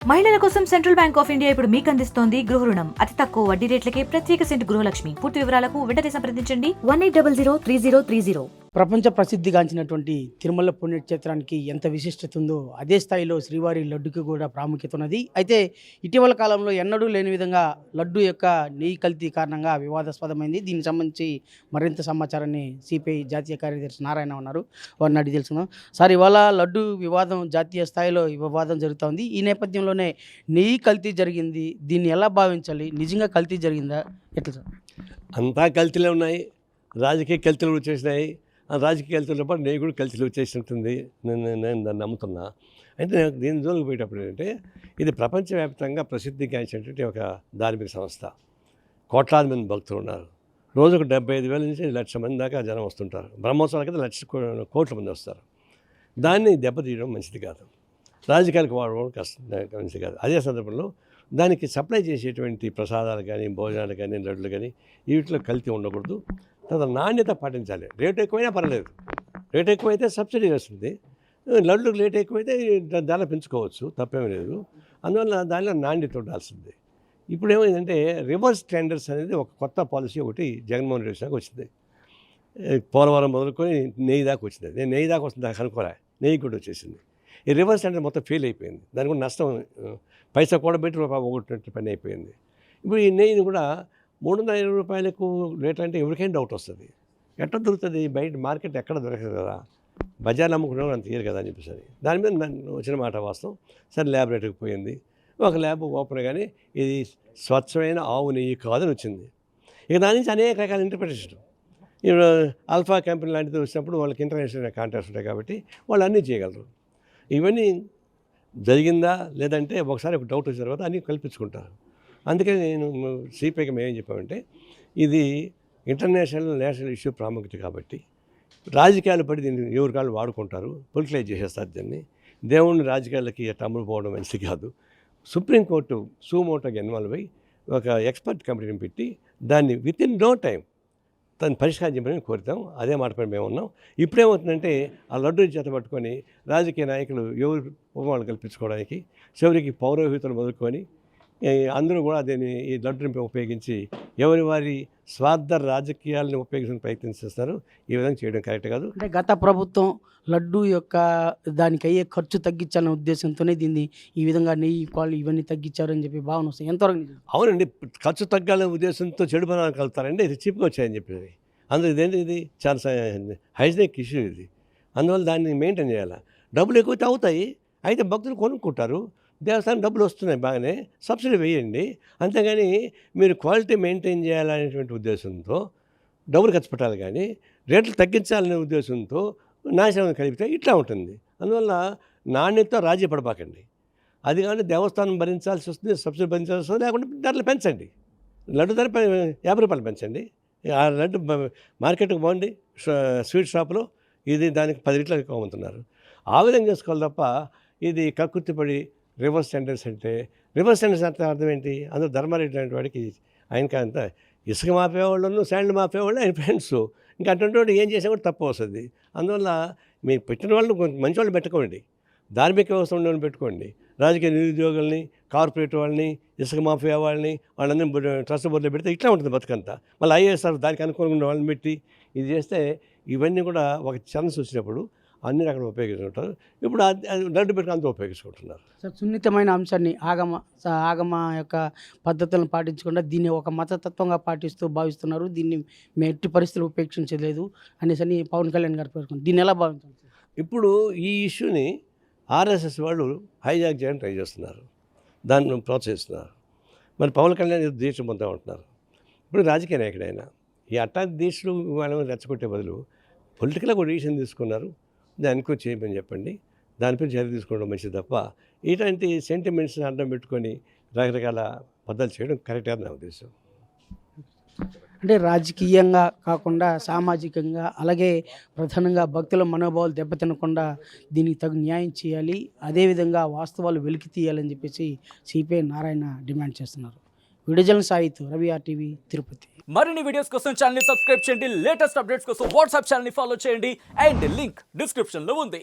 మహిళల కోసం central bank of India ఇప్పుడు మీకు అందిస్తోంది గృహ రుణం అతి తక్కువ వడ్డీ రేట్లకే ప్రత్యేక సెంటు గృహలక్ష్మి. పూర్తి వివరాలకు వెంటనే సంప్రదించండి 18003030. ప్రపంచ ప్రసిద్ధిగాంచినటువంటి తిరుమల పుణ్యక్షేత్రానికి ఎంత విశిష్టత ఉందో అదే స్థాయిలో శ్రీవారి లడ్డుకి కూడా ప్రాముఖ్యత ఉన్నది. అయితే ఇటీవల కాలంలో ఎన్నడూ లేని విధంగా లడ్డు యొక్క నెయ్యి కల్తీ కారణంగా వివాదాస్పదమైంది. దీనికి సంబంధించి మరింత సమాచారాన్ని సిపిఐ జాతీయ కార్యదర్శి నారాయణ ఉన్నారు, వారిని అడిగి తెలుసుకుందాం. సార్, ఇవాళ లడ్డు వివాదం జాతీయ స్థాయిలో ఈ వివాదం జరుగుతోంది. ఈ నేపథ్యంలోనే నెయ్యి కల్తీ జరిగింది, దీన్ని ఎలా భావించాలి? నిజంగా కల్తీ జరిగిందా? ఎట్లా సార్? అంతా కల్తీలే ఉన్నాయి, రాజకీయ కల్తీలు వచ్చేసినాయి. ఆ రాజకీయ కల్తీలతో పాటు నేను కూడా కల్తీలు వచ్చేసినట్టుంది. నేను దాన్ని నమ్ముతున్నా. అంటే నాకు దీని జోలికి పోయేటప్పుడు ఏంటంటే, ఇది ప్రపంచవ్యాప్తంగా ప్రసిద్ధిగాంచినటువంటి ఒక ధార్మిక సంస్థ. కోట్లాది మంది భక్తులు ఉన్నారు. రోజుకు 75,000 నుంచి 1,00,000 మంది దాకా జనం వస్తుంటారు. బ్రహ్మోత్సవాలకి 1,00,000 కోట్ల మంది వస్తారు. దాన్ని దెబ్బతీయడం మంచిది కాదు, రాజకీయాలకు వాడడం మంచిది కాదు. అదే సందర్భంలో దానికి సప్లై చేసేటువంటి ప్రసాదాలు కానీ, భోజనాలు కానీ, లడ్లు కానీ వీటిలో కల్తీ ఉండకూడదు. తర్వాత నాణ్యత పాటించాలి. రేటు ఎక్కువైనా పర్లేదు, రేటు ఎక్కువైతే సబ్సిడీ వస్తుంది. లడ్లు రేటు ఎక్కువైతే ధర పెంచుకోవచ్చు, తప్పేమీ లేదు. అందువల్ల దానిలో నాణ్యత ఉండాల్సింది. ఇప్పుడు ఏమైందంటే రివర్స్ టెండర్స్ అనేది ఒక కొత్త పాలసీ ఒకటి జగన్మోహన్ రెడ్డి దాకా వచ్చింది. పోలవరం మొదలుకొని నెయ్యి దాకా వచ్చింది. నేను నెయ్యి దాకా వస్తుంది అనుకోలే, నెయ్యి కూడా వచ్చేసింది. ఈ రివర్స్ టెండర్ మొత్తం ఫెయిల్ అయిపోయింది. దానికి కూడా నష్టం, పైసా కూడా పెట్టి రూపాయి ఒకటి పని అయిపోయింది. ఇప్పుడు ఈ నెయ్యిని కూడా 350 రూపాయలకు రేట్ అంటే ఎవరికైనా డౌట్ వస్తుంది. ఎట్లా దొరుకుతుంది? బయట మార్కెట్ ఎక్కడ దొరకదు కదా, బజార్లు అమ్ముకునేవాళ్ళు అంత తీయరు కదా అని చెప్పేసి దాని మీద నన్ను వచ్చిన మాట వాస్తవం. సరే, ల్యాబొరేటరీకి పోయింది. ఒక ల్యాబ్ ఓపెన్ కానీ ఇది స్వచ్ఛమైన ఆవు నెయ్యి కాదని వచ్చింది. ఇక దాని నుంచి అనేక రకాల ఇంటర్ప్రిటేషన్. ఇప్పుడు ఆల్ఫా కంపెనీ లాంటిది వచ్చినప్పుడు వాళ్ళకి ఇంటర్నేషనల్ కాంట్రాక్ట్స్ ఉంటాయి కాబట్టి వాళ్ళు అన్నీ చేయగలరు. ఇవన్నీ జరిగిందా లేదంటే ఒకసారి ఒక డౌట్ వచ్చిన తర్వాత అన్నీ కల్పించుకుంటారు. అందుకని నేను సిపిఐకి మేమేం చెప్పామంటే, ఇది ఇంటర్నేషనల్ నేషనల్ ఇష్యూ ప్రాముఖ్యత కాబట్టి రాజకీయాలు పడి దీన్ని ఎవరి కాళ్ళు వాడుకుంటారు, పొలిటిలైజ్ చేసేస్తారు దీన్ని. దేవుడిని రాజకీయాలకి అమలు పోవడం మంచిది కాదు. సుప్రీంకోర్టు సుమోటోగా ఇన్వాల్వ్ అయ్యి ఒక ఎక్స్పర్ట్ కమిటీని పెట్టి దాన్ని విత్ ఇన్ నో టైం దాన్ని పరిష్కారం చెప్పని కోరుతాం. అదే మాట పైన మేము ఉన్నాం. ఇప్పుడేమవుతుందంటే ఆ లడ్డు చేత పట్టుకొని రాజకీయ నాయకులు ఎవరు ఉపమానాలు కల్పించుకోవడానికి చివరికి పౌరోహితులు మొదలుకొని అందరూ కూడా దీన్ని ఈ లడ్డుని ఉపయోగించి ఎవరి వారి స్వార్థ రాజకీయాలను ఉపయోగించడానికి ప్రయత్నం చేస్తారు. ఈ విధంగా చేయడం కరెక్ట్ కాదు. అంటే గత ప్రభుత్వం లడ్డు యొక్క దానికి అయ్యే ఖర్చు తగ్గించాలనే ఉద్దేశంతోనే దీన్ని ఈ విధంగా నెయ్యి పాలు ఇవన్నీ తగ్గించారని చెప్పి భావన వస్తుంది. ఎంతవరకు నిజం? అవునండి, ఖర్చు తగ్గాలనే ఉద్దేశంతో చెడు పదాలు కలుపుతారండి. ఇది చీప్గా వచ్చాయని చెప్పేది. అందులో ఇదేంటి, ఇది చాలా హైజీనిక్ ఇష్యూ ఇది. అందువల్ల దాన్ని మెయింటైన్ చేయాలి. డబ్బులు ఎక్కువైతే అవుతాయి, అయితే భక్తులు కొనుక్కుంటారు, దేవస్థానం డబ్బులు వస్తున్నాయి బాగానే, సబ్సిడీ వేయండి. అంతేగాని మీరు క్వాలిటీ మెయింటైన్ చేయాలనేటువంటి ఉద్దేశంతో డబ్బులు ఖర్చు పెట్టాలి, కానీ రేట్లు తగ్గించాలనే ఉద్దేశంతో నాశనం కలిపితే ఇట్లా ఉంటుంది. అందువల్ల నాణ్యతతో రాజీ పడబాకండి. అది కానీ దేవస్థానం భరించాల్సి వస్తుంది, సబ్సిడీ భరించాల్సి వస్తుంది. లేకుంటే ధరలు పెంచండి, లడ్డు ధర 50 రూపాయలు పెంచండి. ఆ లడ్డు మార్కెట్కి పోండి, స్వీట్ షాపులో ఇది దానికి 10 రెట్లు ఎక్కువ అమ్ముతున్నారు. ఆ విధంగా చేసుకోవాలి తప్ప ఇది కక్కుర్తిపడి రివర్స్ టెండర్స్ అంటే అంటే అర్థం ఏంటి? అందులో ధర్మారెడ్డి లాంటి వాడికి ఆయనకి అంత ఇసుక మాపేవాళ్ళను శాండ్ మాపేవాళ్ళు ఆయన ఫ్రెండ్స్. ఇంకా అటువంటి వాడు ఏం చేసినా కూడా తప్పు వస్తుంది. అందువల్ల మీరు పెట్టిన వాళ్ళు మంచి వాళ్ళు పెట్టుకోండి, ధార్మిక వ్యవస్థ ఉండేవాళ్ళని పెట్టుకోండి. రాజకీయ నిరుద్యోగుల్ని, కార్పొరేట్ వాళ్ళని, ఇసుక మాఫియా వాళ్ళని వాళ్ళందరినీ ట్రస్ట్ బోర్డులో పెడితే ఇట్లా ఉంటుంది బతుకంతా. మళ్ళీ ఐఏఎస్ఆర్ దానికి అనుకూలంగా ఉన్న వాళ్ళని పెట్టి ఇది చేస్తే ఇవన్నీ కూడా ఒక ఛాన్స్ వచ్చినప్పుడు అన్ని రకాలు ఉపయోగించుకుంటారు. ఇప్పుడు లడ్డు పెట్టుకుని అంతా ఉపయోగించుకుంటున్నారు. సార్, సున్నితమైన అంశాన్ని ఆగమ యొక్క పద్ధతులను పాటించకుండా దీన్ని ఒక మతతత్వంగా పాటిస్తూ భావిస్తున్నారు. దీన్ని మేము ఎట్టి పరిస్థితులు ఉపేక్షించలేదు అనేసి పవన్ కళ్యాణ్ గారు పేర్కొన్నారు. దీన్ని ఎలా భావించాలి? ఇప్పుడు ఈ ఇష్యూని ఆర్ఎస్ఎస్ వాళ్ళు హైజాక్ చేయడానికి ట్రై చేస్తున్నారు, దాన్ని ప్రోత్సహిస్తున్నారు. మరి పవన్ కళ్యాణ్ దీక్ష పొందుతూ ఉంటున్నారు. ఇప్పుడు రాజకీయ నాయకుడు ఆయన ఈ అట్టాక్ దీక్షలు వాళ్ళని రెచ్చగొట్టే బదులు పొలిటికల్గా ఒక డిసిషన్ తీసుకున్నారు, దానికి చేయమని చెప్పండి, దానిపై చర్య తీసుకోవడం మంచిది తప్ప ఇలాంటి సెంటిమెంట్స్ని అడ్డం పెట్టుకొని రకరకాల పద్ధతులు చేయడం కరెక్ట్ కాదు నా ఉద్దేశం. అంటే రాజకీయంగా కాకుండా సామాజికంగా, అలాగే ప్రధానంగా భక్తుల మనోభావాలు దెబ్బతినకుండా దీనికి తగు న్యాయం చేయాలి, అదేవిధంగా వాస్తవాలు వెలికి తీయాలని చెప్పేసి సిపిఐ నారాయణ డిమాండ్ చేస్తున్నారు. Video Saith, Ravi RTV, Tirupati. మరిన్ని వీడియోస్ కోసం ఛానల్ ని సబ్స్క్రైబ్ చేయండి, లేటెస్ట్ అప్డేట్స్ కోసం వాట్సాప్ ఛానల్ ని ఫాలో చేయండి అండ్ లింక్ డిస్క్రిప్షన్ లో ఉంది.